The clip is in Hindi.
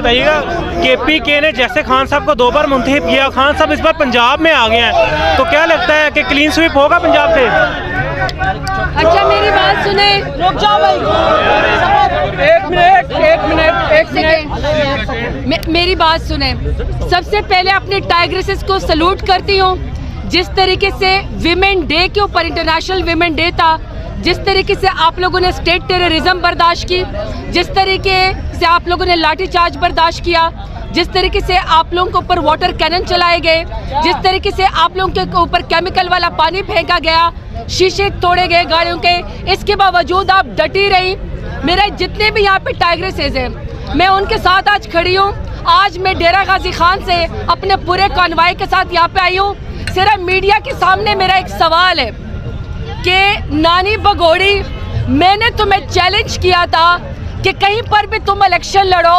बताइएगा, KPK ने जैसे खान साहब को 2 बार मुंतखब किया, खान साहब इस बार पंजाब में आ गए हैं, तो क्या लगता है कि क्लीन स्वीप होगा पंजाब से? अच्छा मेरी बात सुने, रुक जाओ भाई, एक मिनट, मेरी बात सुने। सबसे पहले अपने टाइग्रेसेस को सलूट करती हूँ। जिस तरीके से विमेन डे के ऊपर, इंटरनेशनल विमेन डे था, जिस तरीके से आप लोगों ने स्टेट टेररिज्म बर्दाश्त की, जिस तरीके से आप लोगों ने लाठीचार्ज बर्दाश्त किया, जिस तरीके से आप लोगों के ऊपर वाटर कैनन चलाए गए, जिस तरीके से आप लोगों के ऊपर केमिकल वाला पानी फेंका गया, शीशे तोड़े गए गाड़ियों के, इसके बावजूद आप डटी रही। मेरे जितने भी यहाँ पे टाइग्रेसेस हैं, मैं उनके साथ आज खड़ी हूँ। आज मैं डेरा गाजी खान से अपने पूरे कॉन्वॉय के साथ यहाँ पे आई हूँ। सिर्फ मीडिया के सामने मेरा एक सवाल है कि नानी बगोड़ी, मैंने तुम्हें चैलेंज किया था कि कहीं पर भी तुम इलेक्शन लड़ो,